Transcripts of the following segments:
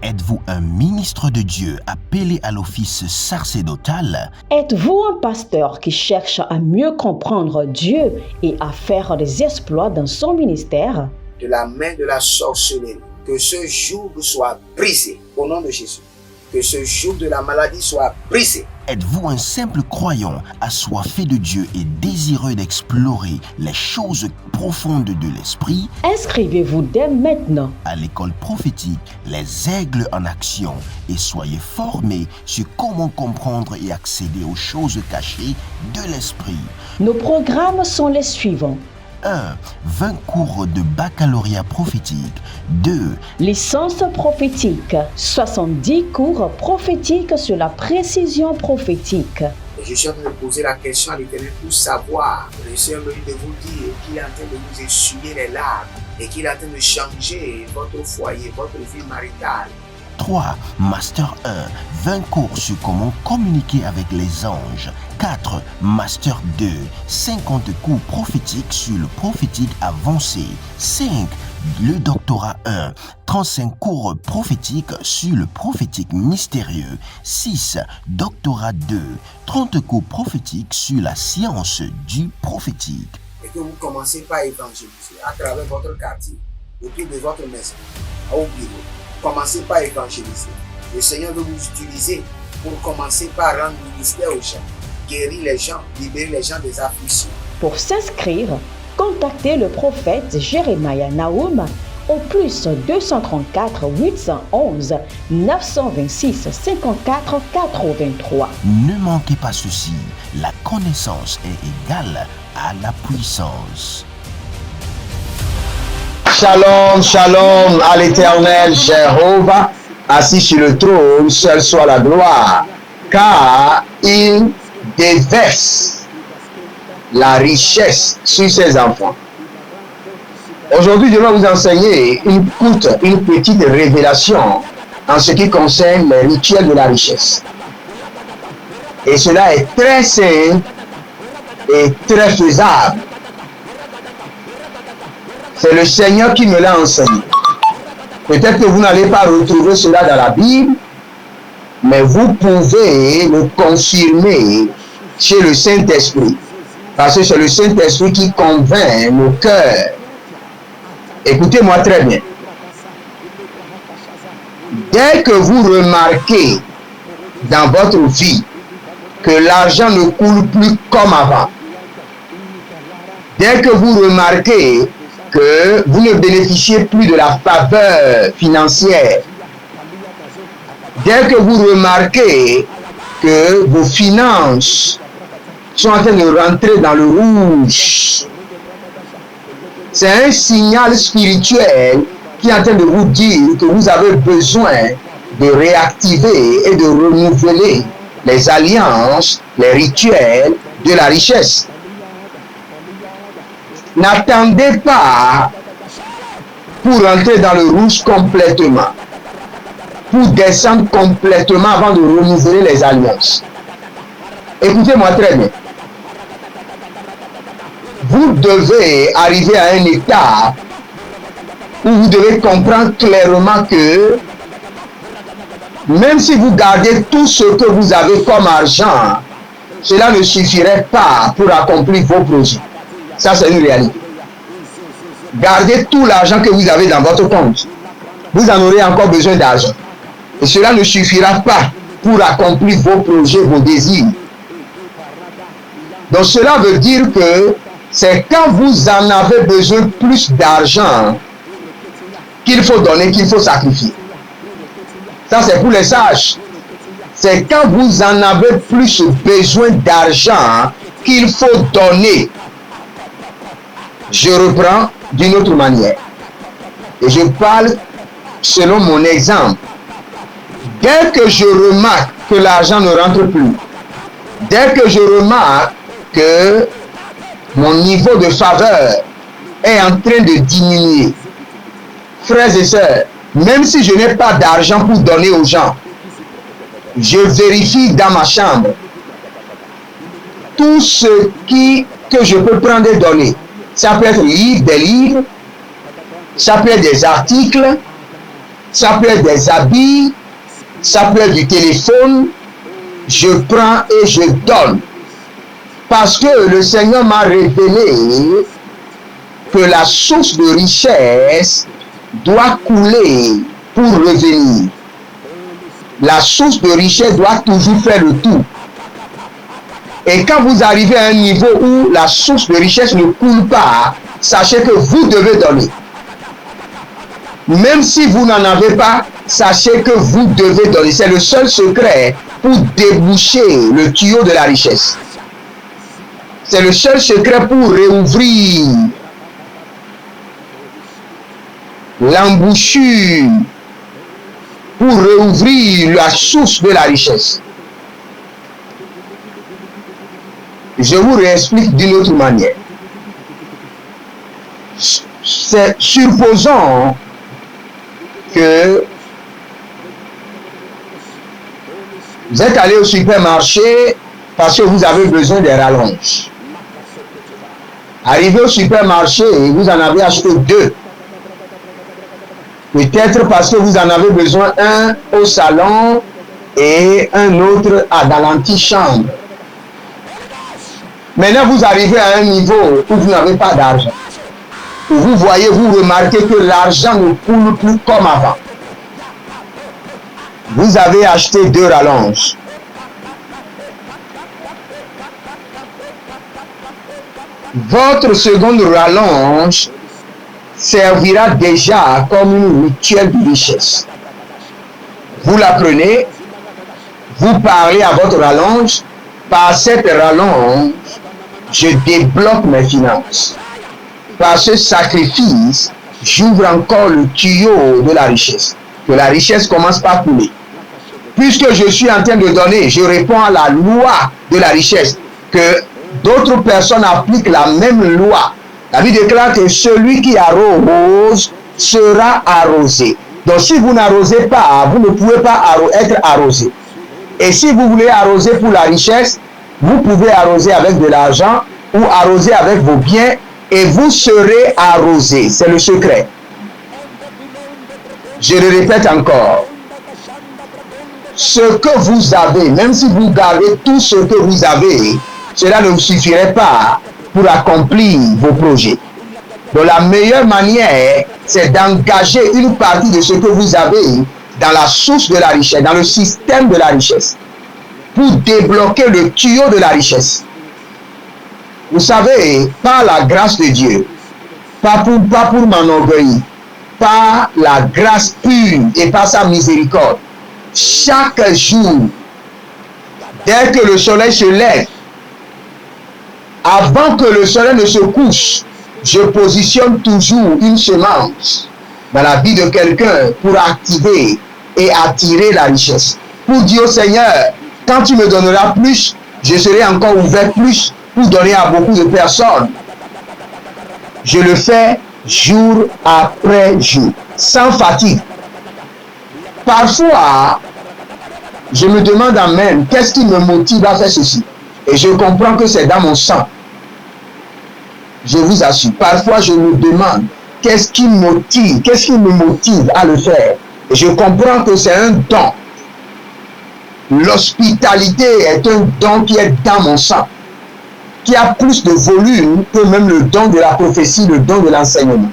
Êtes-vous un ministre de Dieu appelé à l'office sacerdotal? Êtes-vous un pasteur qui cherche à mieux comprendre Dieu et à faire des exploits dans son ministère? De la main de la sorcellerie, que ce joug soit brisé au nom de Jésus. Que ce joug de la maladie soit brisé. Êtes-vous un simple croyant assoiffé de Dieu et désireux d'explorer les choses profondes de l'esprit? Inscrivez-vous dès maintenant À l'école prophétique Les Aigles en Action et soyez formés sur comment comprendre et accéder aux choses cachées de l'esprit. Nos programmes sont les suivants. 1. 20 cours de baccalauréat prophétique. 2. Licence prophétique, 70 cours prophétiques sur la précision prophétique. Et je suis en train de poser la question à l'Éternel pour savoir. Le Seigneur me dit de vous dire qu'il est en train de vous essuyer les larmes et qu'il est en train de changer votre foyer, votre vie maritale. 3. Master 1. 20 cours sur comment communiquer avec les anges. 4. Master 2. 50 cours prophétiques sur le prophétique avancé. 5. Le doctorat 1. 35 cours prophétiques sur le prophétique mystérieux. 6. Doctorat 2. 30 cours prophétiques sur la science du prophétique. Et que vous commencez par évangéliser à travers votre quartier, autour de votre maison, au bureau. Commencez par évangéliser. Le Seigneur veut vous utiliser pour commencer par rendre ministère aux gens, guérir les gens, libérer les gens des afflictions. Pour s'inscrire, contactez le prophète Jérémia Nahum au plus 234 811 926 54 83. Ne manquez pas ceci, la connaissance est égale à la puissance. Shalom, shalom à l'Éternel Jéhovah, assis sur le trône, seul soit la gloire, car il déverse la richesse sur ses enfants. Aujourd'hui, je vais vous enseigner une petite révélation en ce qui concerne les rituels de la richesse. Et cela est très simple et très faisable. C'est le Seigneur qui me l'a enseigné. Peut-être que vous n'allez pas retrouver cela dans la Bible, mais vous pouvez le confirmer chez le Saint-Esprit. Parce que c'est le Saint-Esprit qui convainc nos cœurs. Écoutez-moi très bien. Dès que vous remarquez dans votre vie que l'argent ne coule plus comme avant, dès que vous remarquez que vous ne bénéficiez plus de la faveur financière, dès que vous remarquez que vos finances sont en train de rentrer dans le rouge, c'est un signal spirituel qui est en train de vous dire que vous avez besoin de réactiver et de renouveler les alliances, les rituels de la richesse. N'attendez pas pour entrer dans le rouge complètement, pour descendre complètement avant de renouveler les alliances. Écoutez-moi très bien. Vous devez arriver à un état où vous devez comprendre clairement que même si vous gardez tout ce que vous avez comme argent, cela ne suffirait pas pour accomplir vos projets. Ça, c'est une réalité. Gardez tout l'argent que vous avez dans votre compte. Vous en aurez encore besoin d'argent. Et cela ne suffira pas pour accomplir vos projets, vos désirs. Donc cela veut dire que c'est quand vous en avez besoin plus d'argent qu'il faut donner, qu'il faut sacrifier. Ça, c'est pour les sages. C'est quand vous en avez plus besoin d'argent qu'il faut donner. Je reprends d'une autre manière. Et je parle selon mon exemple. Dès que je remarque que l'argent ne rentre plus, dès que je remarque que mon niveau de faveur est en train de diminuer, frères et sœurs, même si je n'ai pas d'argent pour donner aux gens, je vérifie dans ma chambre tout ce que je peux prendre et donner. Ça peut être des livres, ça peut être des articles, ça peut être des habits, ça peut être du téléphone. Je prends et je donne. Parce que le Seigneur m'a révélé que la source de richesse doit couler pour revenir. La source de richesse doit toujours faire le tour. Et quand vous arrivez à un niveau où la source de richesse ne coule pas, sachez que vous devez donner. Même si vous n'en avez pas, sachez que vous devez donner. C'est le seul secret pour déboucher le tuyau de la richesse. C'est le seul secret pour réouvrir l'embouchure, pour réouvrir la source de la richesse. Je vous réexplique d'une autre manière. Supposons que vous êtes allé au supermarché parce que vous avez besoin des rallonges. Arrivé au supermarché, vous en avez acheté 2. Peut-être parce que vous en avez besoin, un au salon et un autre dans l'antichambre. Maintenant, vous arrivez à un niveau où vous n'avez pas d'argent. Vous voyez, vous remarquez que l'argent ne coule plus comme avant. Vous avez acheté 2 rallonges. Votre seconde rallonge servira déjà comme une mutuelle de richesse. Vous la prenez, vous parlez à votre rallonge, par cette rallonge, je débloque mes finances. Par ce sacrifice, j'ouvre encore le tuyau de la richesse. Que la richesse commence par couler. Puisque je suis en train de donner, je réponds à la loi de la richesse. Que d'autres personnes appliquent la même loi. La Bible déclare que celui qui arrose sera arrosé. Donc si vous n'arrosez pas, vous ne pouvez pas être arrosé. Et si vous voulez arroser pour la richesse, vous pouvez arroser avec de l'argent ou arroser avec vos biens et vous serez arrosé. C'est le secret. Je le répète encore. Ce que vous avez, même si vous gardez tout ce que vous avez, cela ne vous suffirait pas pour accomplir vos projets. Donc la meilleure manière, c'est d'engager une partie de ce que vous avez dans la source de la richesse, dans le système de la richesse, pour débloquer le tuyau de la richesse. Vous savez, par la grâce de Dieu, pas pour m'enorgueillir, par la grâce pure et par sa miséricorde, chaque jour, dès que le soleil se lève, avant que le soleil ne se couche, je positionne toujours une semence dans la vie de quelqu'un pour activer et attirer la richesse. Pour dire au Seigneur, quand tu me donneras plus, je serai encore ouvert plus pour donner à beaucoup de personnes. Je le fais jour après jour, sans fatigue. Parfois, je me demande en même, qu'est-ce qui me motive à faire ceci? Et je comprends que c'est dans mon sang. Je vous assure, parfois je me demande, qu'est-ce qui me motive à le faire? Et je comprends que c'est un don. L'hospitalité est un don qui est dans mon sang, qui a plus de volume que même le don de la prophétie, le don de l'enseignement.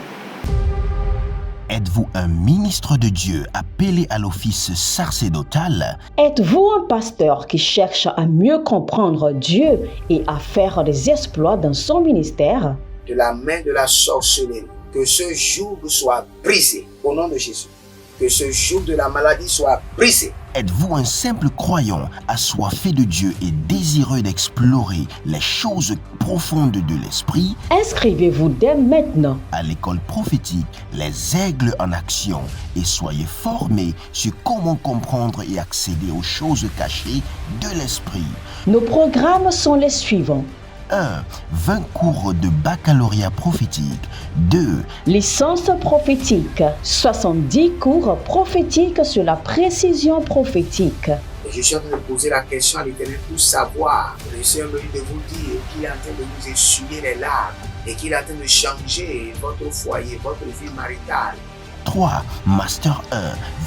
Êtes-vous un ministre de Dieu appelé à l'office sacerdotal? Êtes-vous un pasteur qui cherche à mieux comprendre Dieu et à faire des exploits dans son ministère? De la main de la sorcellerie, que ce joug soit brisé au nom de Jésus. Que ce joug de la maladie soit brisé. Êtes-vous un simple croyant assoiffé de Dieu et désireux d'explorer les choses profondes de l'esprit? Inscrivez-vous dès maintenant À l'école prophétique Les Aigles en Action et soyez formés sur comment comprendre et accéder aux choses cachées de l'esprit. Nos programmes sont les suivants. 1. 20 cours de baccalauréat prophétique. 2. Licence prophétique, 70 cours prophétiques sur la précision prophétique. Et je suis en train de poser la question à l'Éternel pour savoir. Le Seigneur me dit de vous dire qu'il est en train de vous essuyer les larmes et qu'il est en train de changer votre foyer, votre vie maritale. 3. Master 1.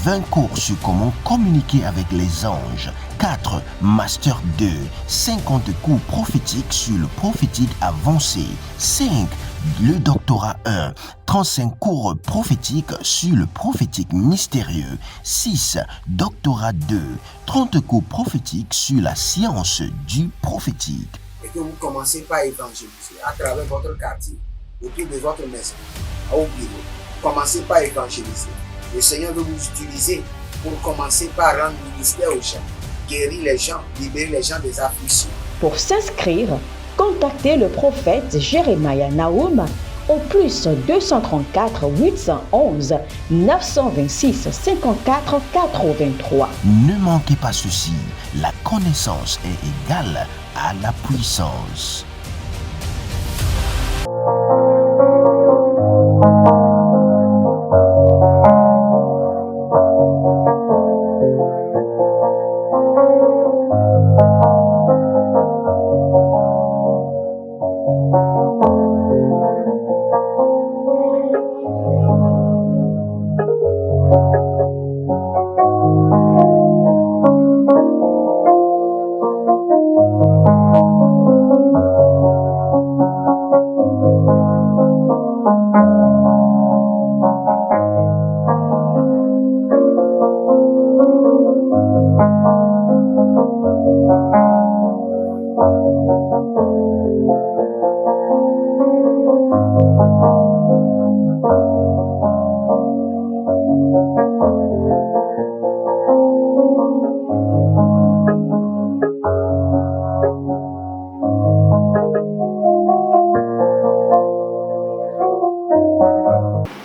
20 cours sur comment communiquer avec les anges. 4. Master 2. 50 cours prophétiques sur le prophétique avancé. 5. Le doctorat 1. 35 cours prophétiques sur le prophétique mystérieux. 6. Doctorat 2. 30 cours prophétiques sur la science du prophétique. Et que vous commencez par évangéliser à travers votre quartier, autour de votre maison, au bureau. Commencez par évangéliser. Le Seigneur veut vous utiliser pour commencer par rendre ministère aux gens, guérir les gens, libérer les gens des afflictions. Pour s'inscrire, contactez le prophète Jérémia Naoum au plus 234 811 926 54 83. Ne manquez pas ceci, la connaissance est égale à la puissance.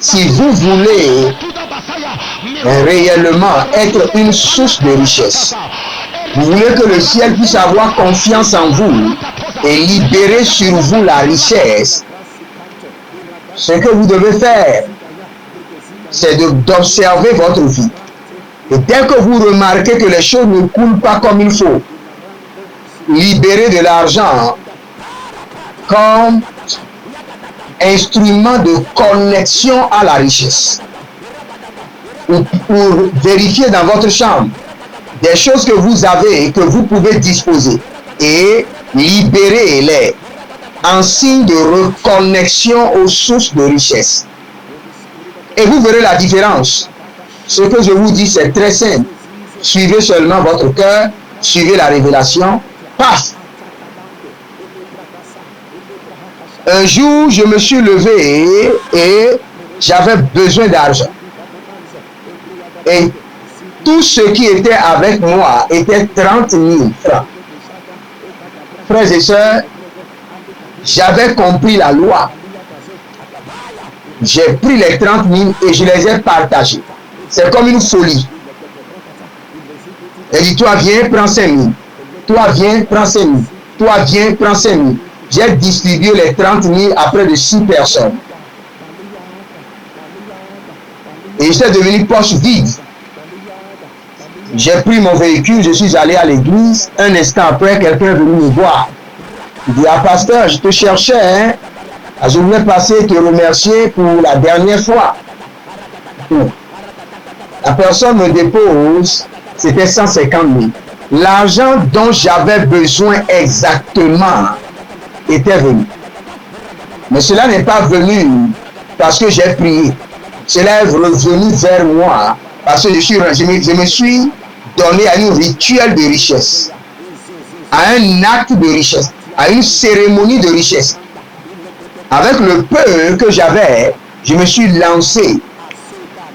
Si vous voulez réellement être une source de richesse, vous voulez que le ciel puisse avoir confiance en vous et libérer sur vous la richesse, ce que vous devez faire, c'est d'observer votre vie. Et dès que vous remarquez que les choses ne coulent pas comme il faut, libérez de l'argent comme instrument de connexion à la richesse. Pour vérifier dans votre chambre des choses que vous avez et que vous pouvez disposer et libérez-les en signe de reconnexion aux sources de richesse. Et vous verrez la différence. Ce que je vous dis, c'est très simple. Suivez seulement votre cœur, suivez la révélation, paf! Un jour, je me suis levé et j'avais besoin d'argent. Et tout ce qui était avec moi était 30 000 francs. Frères et sœurs, j'avais compris la loi. J'ai pris les 30 000 et je les ai partagés. C'est comme une folie. Elle dit, toi viens, prends 5 000. Toi viens, prends 5 000. Toi viens, prends 5 000. J'ai distribué les 30 000 à près de 6 personnes. Et j'étais devenu poche vide. J'ai pris mon véhicule, je suis allé à l'église. Un instant après, quelqu'un est venu me voir. Il dit, ah pasteur, je te cherchais, hein? Je voulais passer et te remercier pour la dernière fois. La personne me dépose, c'était 150 000. L'argent dont j'avais besoin exactement était venu. Mais cela n'est pas venu parce que j'ai prié. Cela est revenu vers moi parce que je me suis donné à un rituel de richesse, à un acte de richesse, à une cérémonie de richesse. Avec le peu que j'avais, je me suis lancé.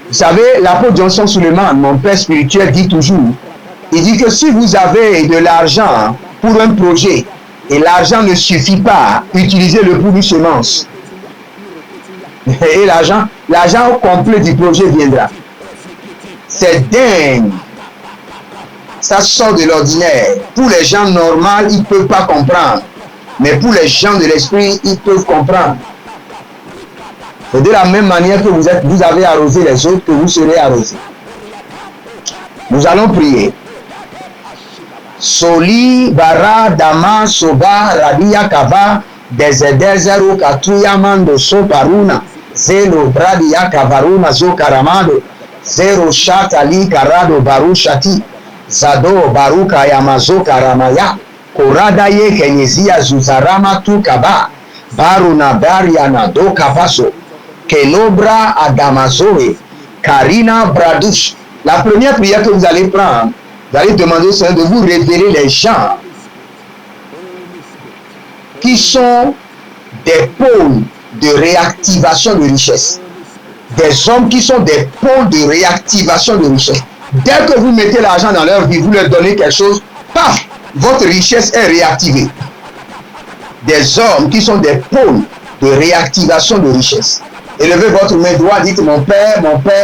Vous savez, l'apôtre Johnson Suleiman, mon père spirituel, dit toujours, il dit que si vous avez de l'argent pour un projet et l'argent ne suffit pas, utilisez-le pour une semence. Et l'argent complet du projet viendra. C'est dingue. Ça sort de l'ordinaire. Pour les gens normaux, ils ne peuvent pas comprendre. Mais pour les gens de l'esprit, ils peuvent comprendre. Et de la même manière que vous avez arrosé les autres, que vous serez arrosés. Nous allons prier. Soli, Bara, Dama, Soba, Rabia, Kava, Dezedezeru, Katuyamando, Soparuna, Zelo Bradia Kavaruna Zo Karamado, Zero Shatali Karado Barushati, Zado Baruka Yamazo Karamaya, Korada Ye Kenyezia Zuzarama Tukaba, Baruna Bariana Do Kavaso, Kenobra Adamazoe, Karina Bradush. La première prière que vous allez prendre, vous allez demander au Seigneur de vous révéler les gens qui sont des pôles de réactivation de richesse. Des hommes qui sont des pôles de réactivation de richesse. Dès que vous mettez l'argent dans leur vie, vous leur donnez quelque chose, paf, votre richesse est réactivée. Des hommes qui sont des pôles de réactivation de richesse. Élevez votre main droite, dites mon Père,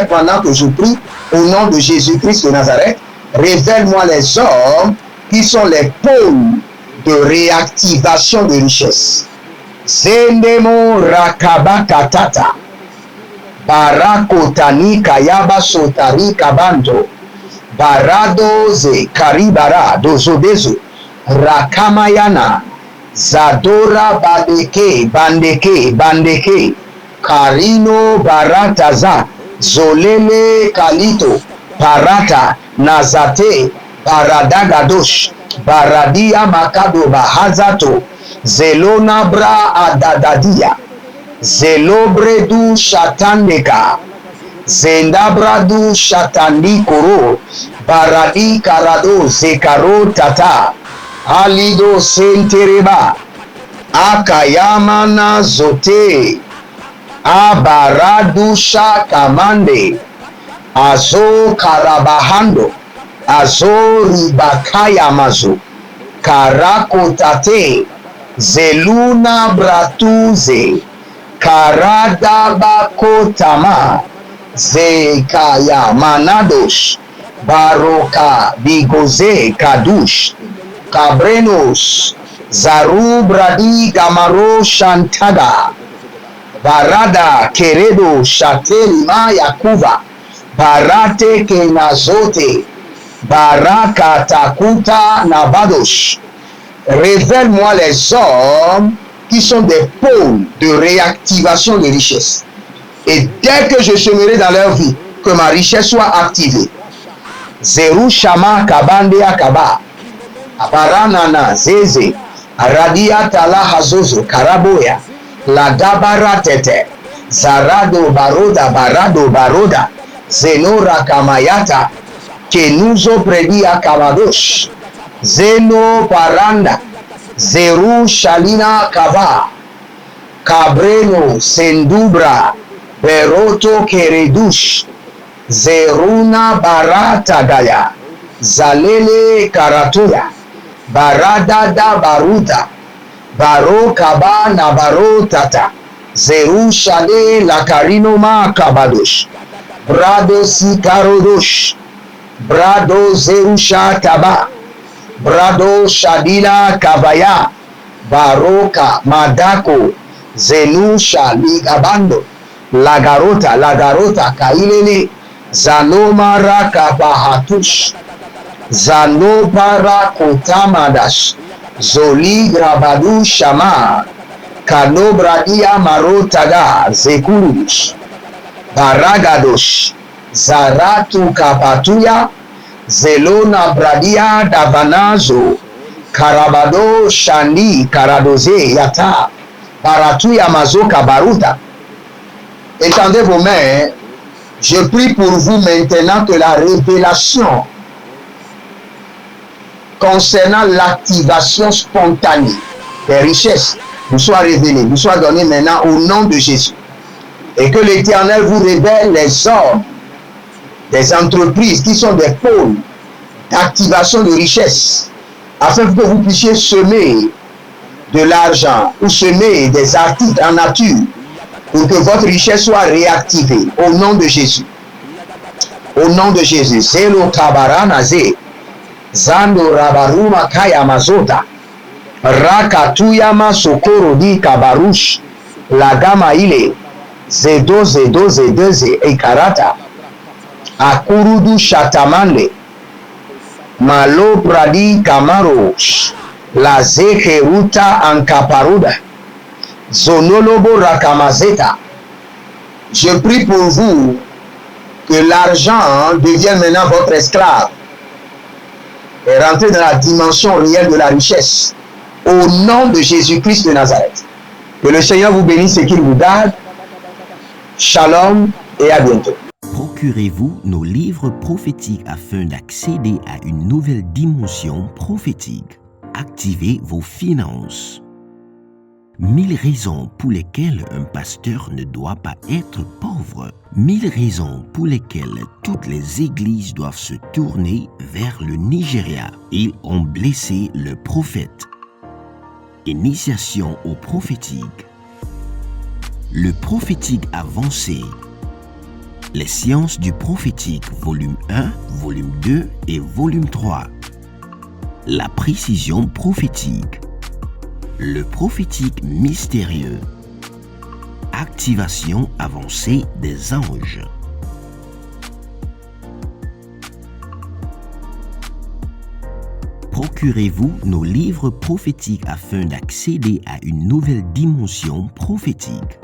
pendant que je prie, au nom de Jésus-Christ de Nazareth, révèle-moi les hommes qui sont les pôles de réactivation de richesse. Zendemo rakaba katata, barakotani kayaba sotari kabanto, baradoze karibara dozobezo, rakamayana, zadora bandeke, karino barataza, zolele kalito, parata, nazate, baradagadosh, baradia makado bahazato, zelona bra adadadia, zelobredu shatandeka, zendabradu shatandi koro, baradi karado zekaro tata, alido sentereba, akayamana zote, abaradusha kamande, azo karabahando, azo ribakaya mazo, karakotate, zeluna bratuze, karadabakotama, zekaya manadosh, baroka bigoze kadush, kabrenos, zarubradi gamaro shantaga, barada keredo shatelima yakuva, barate kenazote, baraka takuta nabadosh. Révèle-moi les hommes qui sont des pôles de réactivation de richesse. Et dès que je semerai dans leur vie, que ma richesse soit activée. Zeru shama kabande akaba, aparanana zeze, aradia tala hazozo karaboya, la gabara tete, zarado baroda, zenora kamayata, kenuzo predia kavadosh, zeno paranda, zeru shalina kava, cabreno sendubra, beroto keredush, zeruna barata gaya, zalele karatuya, baradada baruta, baro kaba na baro tata, zeru shale la karinoma kabadosh, brado si karodosh, brado zerusha taba, brado shadila kavaya, baroka madako, zenusha ligabando, lagarota kailele, zanoma raka bahatush, zanopara kotamadash, zoli grabadu shama, kanobradia marotaga zekurush, baragadosh, zaratu kapatuya, zelona bradia davanazo, karabado shandi karadoze yata, baratuya mazoka baruta. Étendez vos mains, je prie pour vous maintenant que la révélation concernant l'activation spontanée des richesses vous soit révélée, vous soit donnée maintenant au nom de Jésus. Et que l'Éternel vous révèle les ordres des entreprises qui sont des pôles d'activation de richesses, afin que vous puissiez semer de l'argent ou semer des articles en nature pour que votre richesse soit réactivée au nom de Jésus. Au nom de Jésus. Zelo kabaranaze, zando rabaruma kaya mazota, rakatuyama sokoro di kabarush, lagama ile, zedoze ekarata, akurudu shatamande, malo pradi kamarosh, la zekeruta ankaparuda, zonolobo rakamazeta, Je prie pour vous que l'argent devienne maintenant votre esclave et rentrez dans la dimension réelle de la richesse. Au nom de Jésus-Christ de Nazareth. Que le Seigneur vous bénisse et qu'il vous garde. Shalom et à bientôt. Procurez-vous nos livres prophétiques afin d'accéder à une nouvelle dimension prophétique. Activez vos finances. 1000 raisons pour lesquelles un pasteur ne doit pas être pauvre. 1000 raisons pour lesquelles toutes les églises doivent se tourner vers le Nigeria. Ils ont blessé le prophète. Initiation au prophétique. Le prophétique avancé. Les sciences du prophétique, volume 1, volume 2 et volume 3. La précision prophétique. Le prophétique mystérieux. Activation avancée des anges. Procurez-vous nos livres prophétiques afin d'accéder à une nouvelle dimension prophétique.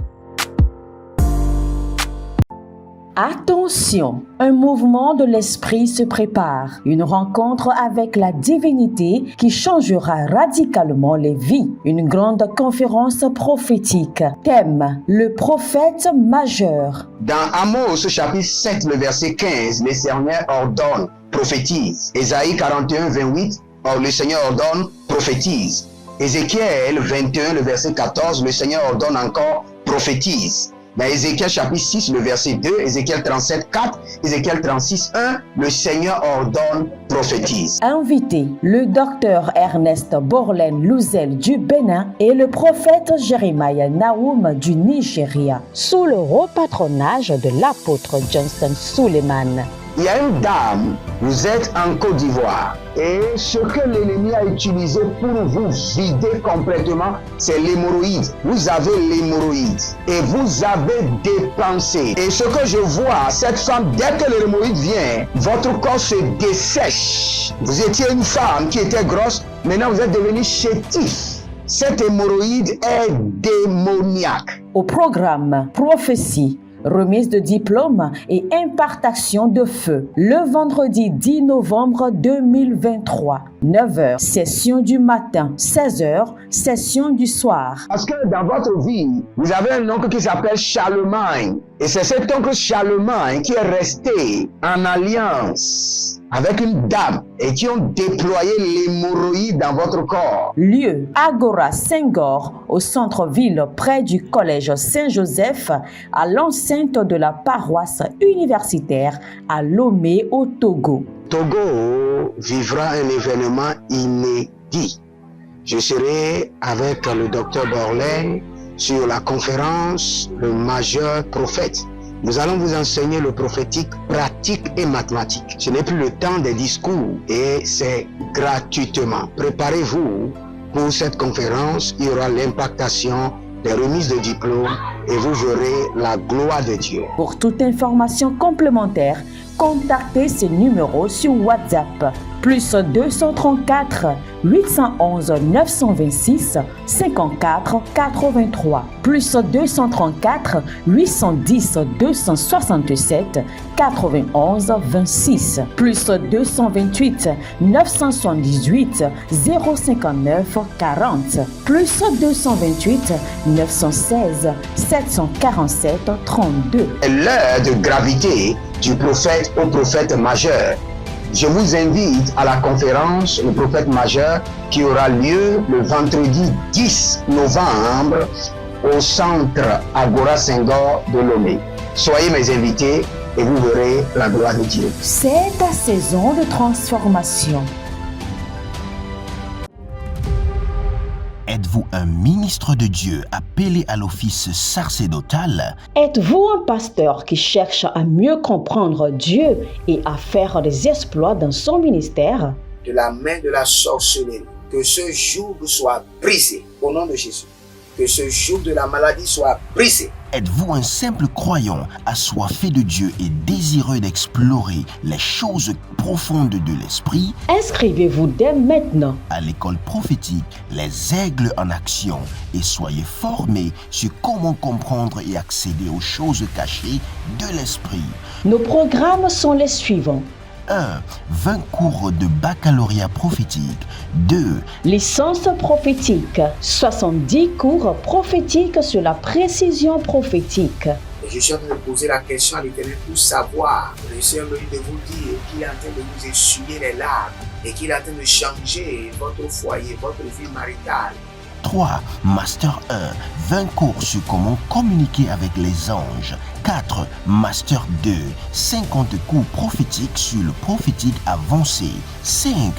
Attention, un mouvement de l'esprit se prépare, une rencontre avec la divinité qui changera radicalement les vies, une grande conférence prophétique. Thème, le prophète majeur. Dans Amos chapitre 7, le verset 15, le Seigneur ordonne, prophétise. Ésaïe 41, 28, le Seigneur ordonne, prophétise. Ézéchiel 21, le verset 14, le Seigneur ordonne encore, prophétise. Dans Ézéchiel chapitre 6, le verset 2, Ézéchiel 37, 4, Ézéchiel 36, 1, le Seigneur ordonne, prophétise. Invité, le docteur Ernest Borlen Louzel du Bénin et le prophète Jeremiah Nahum du Nigeria, sous le haut patronage de l'apôtre Johnson Suleiman. Il y a une dame, vous êtes en Côte d'Ivoire et ce que l'ennemi a utilisé pour vous vider complètement, c'est l'hémorroïde. Vous avez l'hémorroïde et vous avez dépensé. Et ce que je vois, cette femme, dès que l'hémorroïde vient, votre corps se dessèche. Vous étiez une femme qui était grosse, maintenant vous êtes devenu chétif. Cette hémorroïde est démoniaque. Au programme Prophétie, remise de diplôme et impartation de feu. Le vendredi 10 novembre 2023, 9h, session du matin, 16h, session du soir. Parce que dans votre vie, vous avez un oncle qui s'appelle Charlemagne. Et c'est cet oncle Charlemagne qui est resté en alliance avec une dame et qui ont déployé l'hémorroïde dans votre corps. Lieu, Agora Senghor, au centre-ville près du collège Saint-Joseph, à l'enceinte de la paroisse universitaire à Lomé au Togo. Togo vivra un événement inédit. Je serai avec le docteur Borlen sur la conférence Le Majeur Prophète. Nous allons vous enseigner le prophétique pratique et mathématique. Ce n'est plus le temps des discours et c'est gratuitement. Préparez-vous pour cette conférence. Il y aura l'impactation des remises de diplômes et vous verrez la gloire de Dieu. Pour toute information complémentaire, contactez ces numéros sur WhatsApp. Plus 234 811 926 54 83. Plus 234 810 267 91 26. Plus 228 978 059 40. Plus 228 916 747 32. L'heure de gravité du prophète au prophète majeur. Je vous invite à la conférence Le Prophète Majeur qui aura lieu le vendredi 10 novembre au centre Agora Senghor de Lomé. Soyez mes invités et vous verrez la gloire de Dieu. C'est ta saison de transformation. Êtes-vous un ministre de Dieu appelé à l'office sacerdotal? Êtes-vous un pasteur qui cherche à mieux comprendre Dieu et à faire des exploits dans son ministère? De la main de la sorcellerie, que ce joug soit brisé au nom de Jésus. Que ce joug de la maladie soit brisé. Êtes-vous un simple croyant assoiffé de Dieu et désireux d'explorer les choses profondes de l'esprit? Inscrivez-vous dès maintenant À l'école prophétique Les Aigles en Action et soyez formés sur comment comprendre et accéder aux choses cachées de l'esprit. Nos programmes sont les suivants. 1. 20 cours de baccalauréat prophétique. 2. Licence prophétique. 70 cours prophétiques sur la précision prophétique. Et je suis en train de poser la question à l'Éternel pour savoir. Le Seigneur me dit de vous dire qu'il est en train de vous essuyer les larmes et qu'il est en train de changer votre foyer, votre vie maritale. 3. Master 1. 20 cours sur comment communiquer avec les anges. 4. Master 2. 50 cours prophétiques sur le prophétique avancé. 5.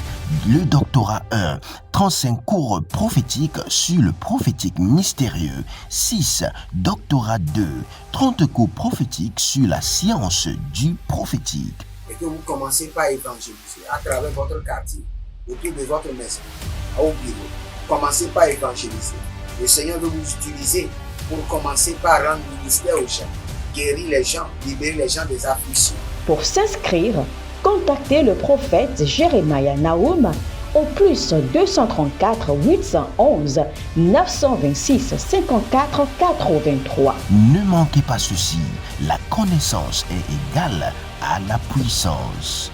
Le doctorat 1. 35 cours prophétiques sur le prophétique mystérieux. 6. Doctorat 2. 30 cours prophétiques sur la science du prophétique. Et que vous commencez par évangéliser à travers votre quartier, autour de votre maison, au bureau. Commencez par évangéliser. Le Seigneur veut vous utiliser pour commencer par rendre ministère aux gens, guérir les gens, libérer les gens des afflictions. Pour s'inscrire, contactez le prophète Jérémia Nahum au plus 234 811 926 54 83. Ne manquez pas ceci, la connaissance est égale à la puissance.